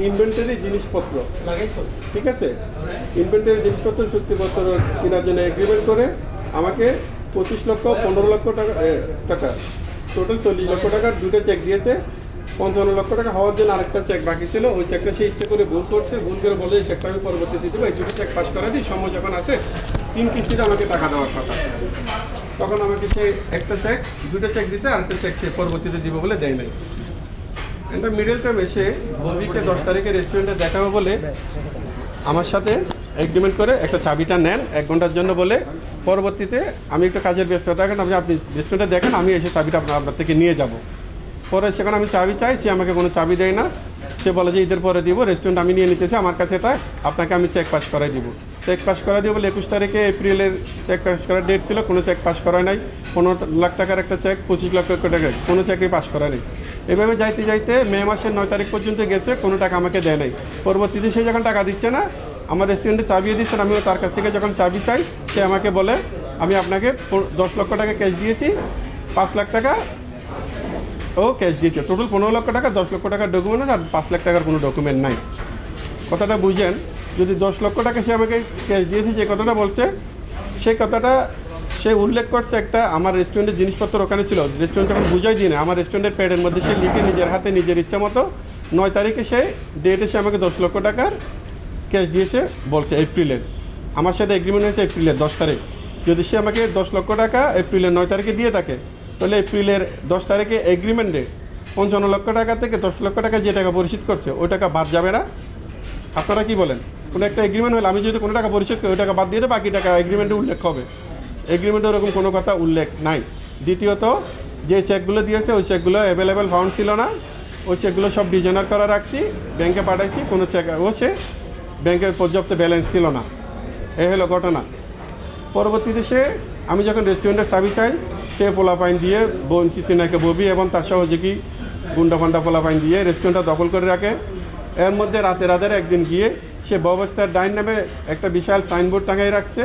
Inventory জিনিসপত্র, ঠিক আছে, ইনভেন্টরি জিনিসপত্র চুক্তিপত্র কেনার জন্য এগ্রিমেন্ট করে আমাকে 25 লক্ষ 15 লক্ষ টাকা টোটাল 40 লক্ষ টাকার দুটো চেক দিয়েছে। 55 লক্ষ টাকা হওয়ার জন্য আরেকটা চেক বাকি ছিল, ওই চেকটা সে ইচ্ছে করে ভুল করছে, ভুল করে বলে এই চেকটা আমি পরবর্তীতে দেবো, এই দুটো চেক পাস করে দিই, সময় যখন আসে 3 কিস্তিতে আমাকে টাকা দেওয়ার কথা। তখন আমাকে সে একটা চেক দুটো চেক দিয়েছে, আরেকটা চেক সে পরবর্তীতে দিব বলে দেয় নাই। একটা মিডল টার্ম এসে ববিকে 10 তারিখে রেস্টুরেন্টে দেখাবো বলে আমার সাথে এগ্রিমেন্ট করে একটা চাবিটা নেন 1 ঘন্টার জন্য বলে, পরবর্তীতে আমি একটু কাজের ব্যস্ততা থাকেন, আপনি রেস্টুরেন্টে দেখেন, আমি এসে চাবিটা আপনার থেকে নিয়ে যাব। পরে সেখানে আমি চাবি চাইছি, আমাকে কোনো চাবি দেয় না। সে বলে যে ঈদের পরে দিব, রেস্টুরেন্ট আমি নিয়ে নিতেছি, আমার কাছে থাক, আপনাকে আমি চেক পাস করাই দিব। চেক পাস করাই দিব বলে 21 তারিখে এপ্রিলের চেক পাস করার ডেট ছিল, কোনো চেক পাস করা নাই। 15 লাখ টাকার একটা চেক, 25 লক্ষ টাকা, কোনো চেকই পাস করা নেই। এভাবে যাইতে যাইতে মে মাসের 9 তারিখ পর্যন্ত গেছে, কোনো টাকা আমাকে দেয় নাই। পরবর্তীতে সে যখন টাকা দিচ্ছে না, আমার রেস্টুরেন্টে চাবিয়ে দিচ্ছেন, আমিও তার কাছ থেকে যখন চাবি চাই, সে আমাকে বলে আমি আপনাকে 10 লক্ষ টাকা ক্যাশ দিয়েছি, 5 লাখ টাকা ও ক্যাশ দিয়েছে, টোটাল 15 লক্ষ টাকা, 10 লক্ষ টাকার ডকুমেন্ট আছে আর 5 লাখ টাকার কোনো ডকুমেন্ট নাই। কথাটা বুঝেন, যদি 10 লক্ষ টাকা সে আমাকে ক্যাশ দিয়েছে, যে কথাটা বলছে সেই কথাটা সে উল্লেখ করছে একটা আমার রেস্টুরেন্টের জিনিসপত্র ওখানে ছিল, রেস্টুরেন্ট যখন বুঝাই দিই না, আমার রেস্টুরেন্টের প্যাডের মধ্যে সে লিখে নিজের হাতে নিজের ইচ্ছা মতো 9 তারিখে সে ডেটে সে আমাকে 10 লক্ষ টাকার ক্যাশ দিয়েছে বলছে এপ্রিলের। আমার সাথে এগ্রিমেন্ট হয়েছে এপ্রিলের 10 তারিখ। যদি সে আমাকে 10 লক্ষ টাকা এপ্রিলের 9 তারিখে দিয়ে থাকে, তাহলে এপ্রিলের 10 তারিখে এগ্রিমেন্টে 55 লক্ষ টাকা থেকে 10 লক্ষ টাকা যে টাকা পরিশোধ করছে ওই টাকা বাদ যাবে না? আপনারা কি বলেন? কোনো একটা এগ্রিমেন্ট হলে আমি যদি কোনো টাকা পরিশোধ করি, ওই টাকা বাদ দিয়ে বাকি টাকা এগ্রিমেন্টে উল্লেখ হবে। এগ্রিমেন্টে ওরকম কোনো কথা উল্লেখ নাই। দ্বিতীয়ত, যে চেকগুলো দিয়েছে ওই চেকগুলো অ্যাভেলেবেল ফাউন্ড ছিল না, ওই চেকগুলো সব ডিজেনার করা রাখছি, ব্যাংকে পাঠাইছি, কোনো চেক সে ব্যাংকের পর্যাপ্ত ব্যালেন্স ছিল না। এই হলো ঘটনা। পরবর্তীতে সে আমি যখন রেস্টুরেন্টের চাবি চাই, সে পোলাপাইন দিয়ে চিত্রনায়কে ববি এবং তার সহযোগী গুন্ডা ফান্ডা পোলাপাইন দিয়ে রেস্টুরেন্টটা দখল করে রাখে। এর মধ্যে রাতের একদিন গিয়ে সে বব স্টার ডাইন নামে একটা বিশাল সাইনবোর্ড টাঙাই রাখছে,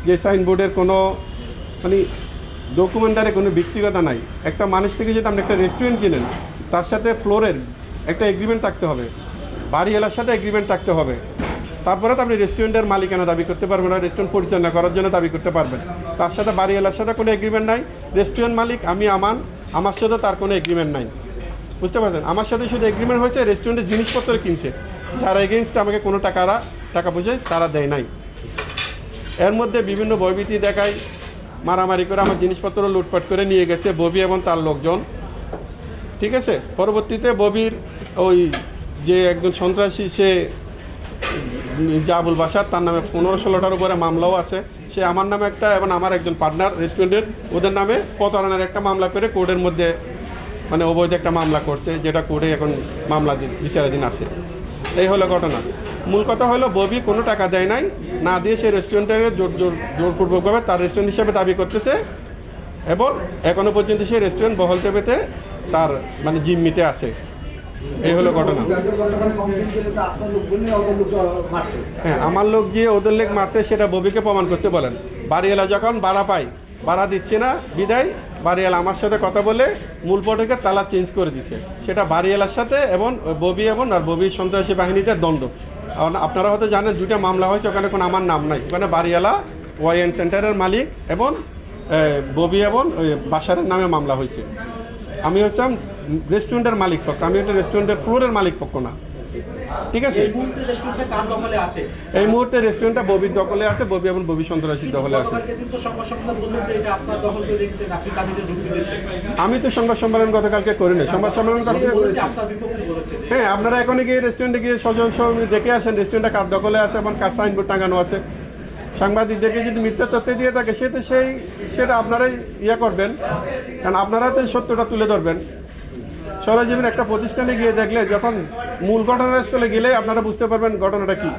যে সাইনবোর্ডের কোনো মানে ডকুমেন্টারে কোনো ব্যক্তিগতা নাই। একটা মানুষ থেকে যদি আপনি একটা রেস্টুরেন্ট কিনেন, তার সাথে ফ্লোরের একটা এগ্রিমেন্ট থাকতে হবে, বাড়িওয়ালার সাথে এগ্রিমেন্ট থাকতে হবে, তারপরে তো আপনি রেস্টুরেন্টের মালিকানা দাবি করতে পারবেন না, রেস্টুরেন্ট পরিচালনা করার জন্য দাবি করতে পারবেন। তার সাথে বাড়িওয়ালার সাথে কোনো এগ্রিমেন্ট নাই, রেস্টুরেন্ট মালিক আমি আমার সাথে তার কোনো এগ্রিমেন্ট নাই। বুঝতে পারছেন? আমার সাথে শুধু এগ্রিমেন্ট হয়েছে রেস্টুরেন্টের জিনিসপত্র কিনছে, যারা এগেনস্টে আমাকে কোনো টাকা পয়সা তারা দেয় নাই। এর মধ্যে বিভিন্ন ভয়ভীতি দেখায়, মারামারি করে আমার জিনিসপত্র লুটপাট করে নিয়ে গেছে ববি এবং তার লোকজন, ঠিক আছে। পরবর্তীতে ববির ওই যে একজন সন্ত্রাসী, সে জাবুল বাসার, তার নামে 15-16টার উপরে মামলাও আছে। সে আমার নামে একটা এবং আমার একজন পার্টনার রেস্টুরেন্টের, ওদের নামে প্রতারণার একটা মামলা করে কোর্টের মধ্যে মানে অবৈধ একটা মামলা করছে, যেটা কোর্টে এখন মামলা বিচারাধীন আছে। এই হলো ঘটনা। মূল কথা হলো ববি কোনো টাকা দেয় নাই, না দিয়ে সে রেস্টুরেন্টের জোরপূর্বকভাবে তার রেস্টুরেন্ট হিসাবে দাবি করতেছে এবং এখনও পর্যন্ত সে রেস্টুরেন্ট বহলতে পেতে তার মানে জিম্মিতে আছে। এই হলো ঘটনা। হ্যাঁ, আমার লোক গিয়ে ওদের লোক মারছে, সেটা ববিকে প্রমাণ করতে বলেন। বাড়িওয়ালা যখন ভাড়া পায়, ভাড়া দিচ্ছে না বিদায়, বাড়িওয়ালা আমার সাথে কথা বলে মূল ফটকের তালা চেঞ্জ করে দিছে। সেটা বাড়িওয়ালার সাথে এবং ববি এবং আর ববির সন্ত্রাসী বাহিনীতে দ্বন্দ্ব। আপনারা হয়তো জানেন 2টা মামলা হয়েছে, ওখানে কোনো আমার নাম নাই। ওখানে বাড়িওয়ালা ওয়াইএন সেন্টারের মালিক এবং ববি এবং ওই বাসারের নামে মামলা হয়েছে। আমি হচ্ছিলাম রেস্টুরেন্টের মালিক পক্ষ, আমি একটা রেস্টুরেন্টের ফ্লোরের মালিক পক্ষ না, ঠিক আছে। এই মুহূর্তে রেস্টুরেন্টটা ববির দখলে আছে, ববি এবং ববি সন্ত্রাসীর দখলে আছে। আমি তো সংবাদ সম্মেলন গতকালকে করিনি, সংবাদ সম্মেলন করছে। হ্যাঁ, আপনারা এখনই গিয়ে রেস্টুরেন্টে গিয়ে দেখে আসেন রেস্টুরেন্টটা কার দখলে আছে এবং কার সাইনবোর্ড টাঙানো আছে। সাংবাদিকদেরকে যদি মিথ্যা তথ্য দিয়ে থাকে সেটা আপনারাই করবেন, কারণ আপনারা তো সত্যটা তুলে ধরবেন। সরজীবন একটা প্রতিষ্ঠানে গিয়ে দেখলে, যখন মূল ঘটনাস্থলে গেলে আপনারা বুঝতে পারবেন ঘটনাটা কি।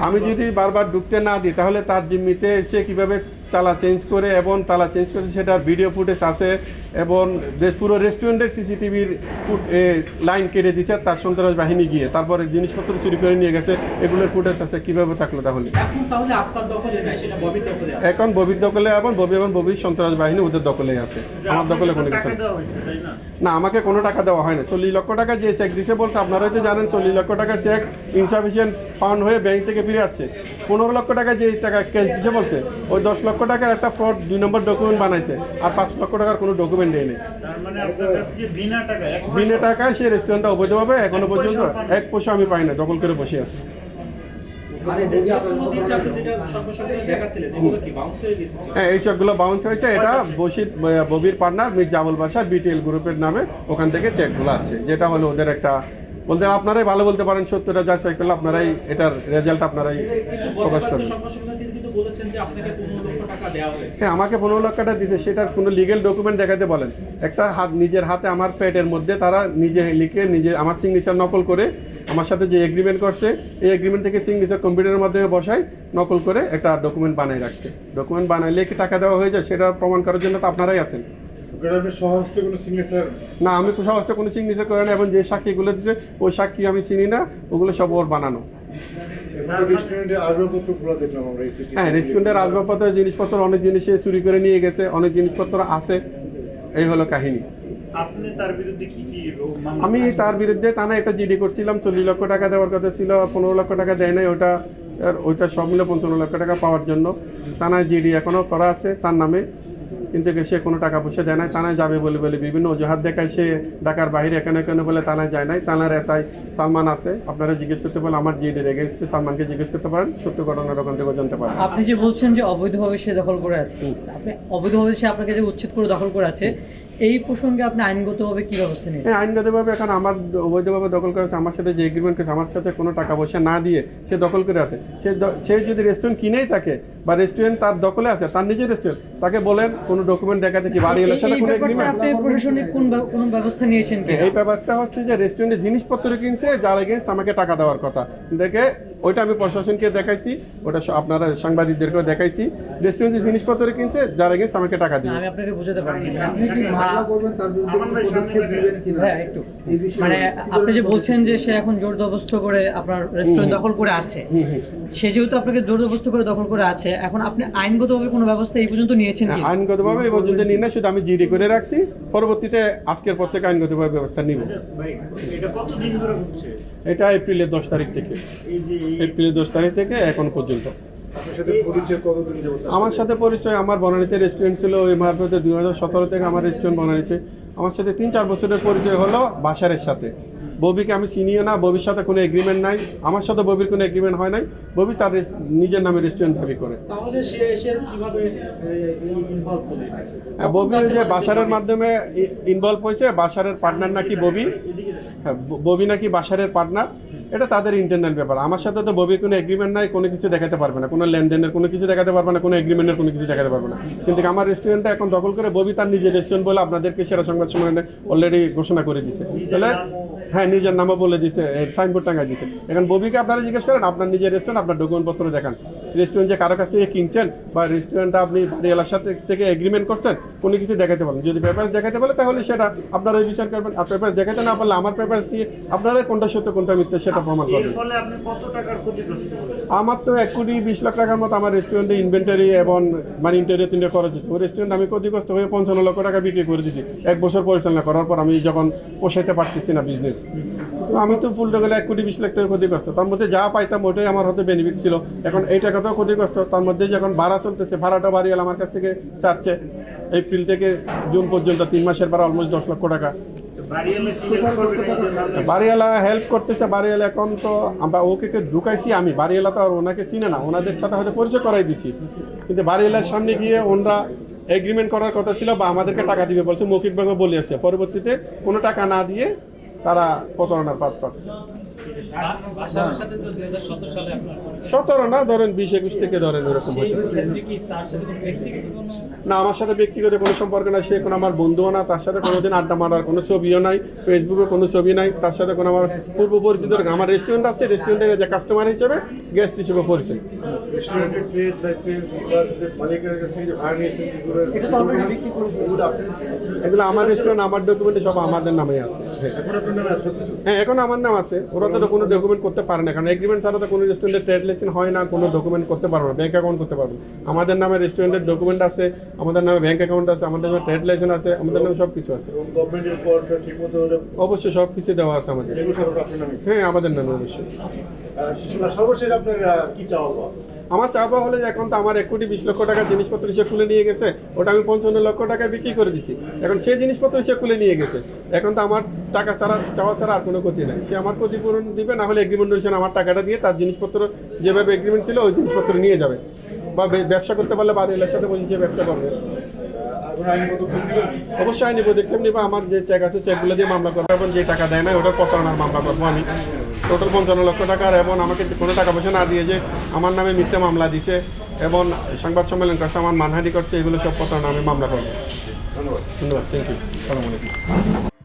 আমি যদি বারবার ঢুকতে না দিই, তাহলে তার জিম্মিতে সে কীভাবে তালা চেঞ্জ করে এবং তালা চেঞ্জ করেছে সেটার ভিডিও ফুটেজ আছে এবং পুরো রেস্টুরেন্টের সিসিটিভির লাইন কেটে দিয়েছে তার সন্ত্রাস বাহিনী গিয়ে, তারপরে জিনিসপত্র চুরি করে নিয়ে গেছে, এগুলোর ফুটেজ আছে। কীভাবে থাকলো তাহলে? এখন ববির দখলে এবং ববির সন্ত্রাস বাহিনী ওদের দখলে আছে, আমার দখলে কোনো কিছু না। আমাকে কোনো টাকা দেওয়া হয় না। 40 লক্ষ টাকা যে চেক দিছে বলছে, আপনারা হয়তো জানেন 40 লক্ষ টাকা চেক ইনসাফিসিয়েন্ট ফান্ড হয়ে ব্যাংক থেকে ফিরে আসছে। 15 লক্ষ টাকা যে টাকা ক্যাশ দিছে বলছে, ওই 10 লক্ষ টাকার একটা ফ্রড 2 নম্বর ডকুমেন্ট বানাইছে, আর 5 লক্ষ টাকার কোনো ডকুমেন্ট দেয়নি। বিনা টাকায় সে রেস্টুরেন্টটা অবৈধভাবে এখনো পর্যন্ত 1 পয়সা আমি পাই না, দখল করে বসে আছে। হ্যাঁ, এই চেকগুলো বাউন্স হয়েছে। এটা ববির পার্টনার মির্জা আবুল বাশার বিটিএল গ্রুপের নামে ওখান থেকে চেকগুলো আসছে, যেটা হলো ওদের একটা বলতে আপনারাই ভালো বলতে পারেন, সত্যটা যাচাই করলে আপনারাই এটার রেজাল্ট আপনারাই প্রকাশ করবেন। হ্যাঁ, আমাকে 15 লক্ষ টাকা দিয়েছে, সেটার কোনো লিগেল ডকুমেন্ট দেখাতে বলেন। একটা নিজের হাতে আমার পেটের মধ্যে তারা নিজে লিখে নিজে আমার সিগনেচার নকল করে আমার সাথে যে এগ্রিমেন্ট করছে, এই এগ্রিমেন্ট থেকে সিগনেচার কম্পিউটারের মাধ্যমে বসায় নকল করে একটা ডকুমেন্ট বানায় রাখছে। ডকুমেন্ট বানাইলে কি টাকা দেওয়া হয়ে যায়, সেটা প্রমাণ করার জন্য তো আপনারাই আছেন। না, আমি সহজে কোনো সিগনেচার করে না, এবং যে সাক্ষীগুলো দিচ্ছে ওই সাক্ষী আমি চিনি না, ওগুলো সব ওর বানানো। হ্যাঁ, রেস্টুরেন্টের আসবাবপত্র জিনিসপত্র অনেক জিনিসে চুরি করে নিয়ে গেছে, অনেক জিনিসপত্র আছে। এই হলো কাহিনী। আমি তার বিরুদ্ধে থানায় একটা জিডি করছিলাম। 40 লক্ষ টাকা দেওয়ার কথা ছিল, 15 লক্ষ টাকা দেয় নাই। ওইটা সব মিলে 55 লক্ষ টাকা পাওয়ার জন্য থানায় জিডি এখনও করা আছে তার নামে, কিন্তু সে কোনো টাকা পয়সা দেয় নাই। থানায় যাবে বলে বিভিন্ন অজুহাত দেখায়, সে ঢাকার বাইরে এখানে বলে থানায় যায় নাই। থানার এসআই সালমান আছে, আপনারা জিজ্ঞেস করতে পারেন, আমার জিডি এগেইনস্টে সালমানকে জিজ্ঞেস করতে পারেন, সত্য ঘটনার ওখান থেকে জানতে পারেন। আপনি যে বলছেন যে অবৈধভাবে সে দখল করে আছে, আপনি অবৈধভাবে সে আপনাকে যে উচ্ছেদ করে দখল করে আছে, এই প্রসঙ্গে আপনি আইনগতভাবে কী ব্যবস্থা নেন? হ্যাঁ, আইনগতভাবে এখন আমার অবৈধভাবে দখল করেছে, আমার সাথে যে এগ্রিমেন্ট করেছে, আমার সাথে কোনো টাকা পয়সা না দিয়ে সে দখল করে আছে। সে যদি রেস্টুরেন্ট কিনেই থাকে বা রেস্টুরেন্ট তার দখলে আছে, তার নিজের রেস্টুরেন্ট, তাকে বলেন কোনো ডকুমেন্ট দেখাতে কি বাড়িওয়ালার সাথে কোনো এগ্রিমেন্ট। আপনি প্রশাসনিক কোন ব্যবস্থা নিয়েছেন? এই ব্যাপারটা হচ্ছে যে রেস্টুরেন্টের জিনিসপত্র কিনছে, যার এগেনস্ট আমাকে টাকা দেওয়ার কথা দেখে ওইটা আমি প্রশাসনকে দেখাইছি, ওটা আপনারা সাংবাদিকদেরকেও দেখাইছি। রেস্টুরেন্টের জিনিসপত্র কিনছে, যার এগেনস্ট আমাকে টাকা দিবে। আমি আপনাকে বুঝাতে পারি, আপনি কি মামলা করবেন, তার বিরুদ্ধে পদক্ষেপ নেবেন কিনা? হ্যাঁ, একটু মানে আপনি যে বলছেন যে সে এখন জোরজবরদস্ত করে আপনার রেস্টুরেন্ট দখল করে আছে, সে যেহেতু আপনাকে জোরজবরদস্ত করে দখল করে আছে, এখন আপনি আইনগতভাবে কোনো ব্যবস্থা এই পর্যন্ত নিয়েছেন কি? আইনগতভাবে এই পর্যন্ত নিয়ে না, শুধু আমি জিডি করে রাখছি। পরবর্তীতে আজকের পর থেকে আইনগতভাবে ব্যবস্থা নিব। এটা কতদিন ধরে হচ্ছে? এটা এপ্রিলের 10 তারিখ থেকে, এপ্রিলের 10 তারিখ থেকে এখন পর্যন্ত। আমার সাথে পরিচয়, আমার বনানীতে রেস্টুরেন্ট ছিল, ওই মারফতে 2017 থেকে আমার রেস্টুরেন্ট বনানীতে। আমার সাথে 3-4 বছরের পরিচয় হলো বাশারের সাথে। ববিকে আমি চিনিও না, ববির সাথে কোনো এগ্রিমেন্ট নাই, আমার সাথে ববির কোনো এগ্রিমেন্ট হয় নাই। ববি তার নিজের নামে রেস্টুরেন্ট দাবি করে। ববি যে বাশারের মাধ্যমে ইনভলভ হয়েছে, বাশারের পার্টনার নাকি ববি, হ্যাঁ, ববি নাকি বাশারের পার্টনার, এটা তাদের ইন্টারনাল ব্যাপার। আমার সাথে তো ববির কোনো এগ্রিমেন্ট নাই, কোনো কিছু দেখাতে পারবে না, কোনো লেনদেনের কোনো কিছু দেখাতে পারবে না, কোনো এগ্রিমেন্টের কোনো কিছু দেখাতে পারবে না। কিন্তু আমার রেস্টুরেন্টটা এখন দখল করে ববি তার নিজের রেস্টুরেন্ট বলে আপনাদেরকে সেরা সংবাদ সম্মেলনে অলরেডি ঘোষণা করে দিছে। তাহলে হ্যাঁ, নিজের নামও বলে দিছে, সাইনবোর্ড টাঙাই দিছে। এখন ববিকে আপনারা জিজ্ঞেস করেন, আপনার নিজের রেস্টুরেন্ট, আপনার ডকুমেন্টপত্র দেখান। রেস্টুরেন্ট যে কারো কাছ থেকে কিনছেন বা রেস্টুরেন্টটা আপনি বাড়িওয়ালার সাথে থেকে এগ্রিমেন্ট করছেন, কোনো কিছু দেখাতে পারেন। যদি পেপারস দেখাতে বলে তাহলে সেটা আপনারাই বিচার করবেন। আর পেপারস দেখাতে না পারলে আমার পেপারস নিয়ে আপনারাই কোনটা সত্য কোনটা মিথ্যা সেটা প্রমাণ করবেন। আমার তো 1,20 লাখ টাকার মতো আমার রেস্টুরেন্টে ইনভেন্টারি এবং মানে ইন্টেরিয়র তিনটে খরচ হচ্ছে। ওই রেস্টুরেন্ট আমি ক্ষতিগ্রস্ত হয়ে 55 লক্ষ টাকা বিক্রি করে দিয়েছি 1 বছর পরিচালনা করার পর। আমি যখন পোষাইতে পারতেছি না বিজনেস, তো আমি তো ফুল গেলে 1,20 লাখ টাকা ক্ষতিগ্রস্ত। তার মধ্যে যা পাইতাম ওটাই আমার হতে বেনিফিট ছিল। এখন এই টাকাটাও ক্ষতিগ্রস্ত। তার মধ্যে যখন ভাড়া চলতেছে, ভাড়াটা বাড়িওয়ালা আমার কাছ থেকে চাচ্ছে এপ্রিল থেকে জুন পর্যন্ত 3 মাসের ভাড়া অলমোস্ট 10 লক্ষ টাকা। বাড়িওয়ালা হেল্প করতেছে। বাড়িওয়ালা এখন তো আমরা ওকে ঢুকাইছি, আমি বাড়িওয়ালা তো আর ওনাকে চিনে না, ওনাদের সাথে হয়তো পরিচয় করাই দিছি। কিন্তু বাড়িওয়ালার সামনে গিয়ে ওনারা এগ্রিমেন্ট করার কথা ছিল বা আমাদেরকে টাকা দিবে বলছে, মৌখিকভাবে বলে আসছে। পরবর্তীতে কোনো টাকা না দিয়ে তারা প্রতারণার পাত পাচ্ছে। বাসার সাথে তো 2017 সালে আপনার 17 না, ধরেন 20-21 থেকে ধরেন এরকম সেই হতে পারে। ক্ষেত্রে কি তার সাথে কোনো ব্যক্তিগত কোনো না, আমার সাথে ব্যক্তিগত কোনো সম্পর্ক নাই, সে কোনো আমার বন্ধুও না, তার সাথে কোনোদিন আড্ডা মারার কোনো ছবিও নাই, ফেসবুকে কোনো ছবি নাই, তার সাথে কোনো আমার পূর্ব পরিচিত আমার রেস্টুরেন্ট আছে, রেস্টুরেন্টের যে কাস্টমার হিসেবে গেস্ট হিসেবে পরিচয়। রেস্টুরেন্টের ট্রেড লাইসেন্স বা যে মালিকের কাছ থেকে যে ভাড়া নিয়েছেন এটা তো অলরেডি বিক্রি করে এগুলো আপনি এগুলো আমার রেস্টুরেন্ট, আমার ডকুমেন্টে সব আমাদের নামে আছে। এখন আপনার নামে আসবে কিছু হ্যাঁ, এখন আমার নাম আছে। ওরা তো কোনো ডকুমেন্ট করতে পারে না, কারণ এগ্রিমেন্ট ছাড়া তো কোনো রেস্টুরেন্টের ট্রেড লাইসেন্স হয় না, কোনো ডকুমেন্ট করতে পারবে না, ব্যাংক অ্যাকাউন্ট করতে পারবে না। আমাদের নামে রেস্টুরেন্টের ডকুমেন্ট আছে, আমাদের নামে ব্যাংক অ্যাকাউন্ট আছে, আমাদের নামে ট্রেড লাইসেন্স আছে, আমাদের নামে সব কিছু আছে। এবং গভর্নমেন্টের পরটা ঠিক মতো হলে অবশ্যই সব কিছু দেওয়া আছে আমাদের। এগুলো সব আপনার নামে। হ্যাঁ, আমাদের নামে অবশ্যই। সর্বশেষ আপনার কি চাওয়া? আমার চাপা হলে যে এখন তো আমার 1,20,00,000 টাকার জিনিসপত্র সে খুলে নিয়ে গেছে, ওটা আমি 55 লক্ষ টাকায় বিক্রি করে দিছি। এখন সেই জিনিসপত্র সে খুলে নিয়ে গেছে, এখন তো আমার টাকা ছাড়া, চাওয়া ছাড়া আর কোনো ক্ষতি নাই। সে আমার ক্ষতিপূরণ দিবে, না হলে এগ্রিমেন্ট অনুসারে আমার টাকাটা দিয়ে তার জিনিসপত্র যেভাবে এগ্রিমেন্ট ছিল ওই জিনিসপত্র নিয়ে যাবে, বা ব্যবসা করতে পারলে বাড়ির সাথে বসে সে ব্যবসা করবে। আপনার আইন পদক্ষেপ নেবেন? অবশ্যই আইনি পদক্ষেপ নিবা। আমার যে চেক আছে চেকগুলো দিয়ে মামলা করবো, এবং যে টাকা দেয় না ওটার প্রতারণার মামলা করবো আমি। টোটাল 55 লক্ষ টাকার, এবং আমাকে যে কোনো টাকা পয়সা না দিয়ে যে আমার নামে মিথ্যা মামলা দিছে এবং সংবাদ সম্মেলন করছে, আমার মানহানি করছে, এগুলো সব প্রতারণা আমি মামলা করবো। ধন্যবাদ। ধন্যবাদ, থ্যাংক ইউ, সালাম আলাইকুম।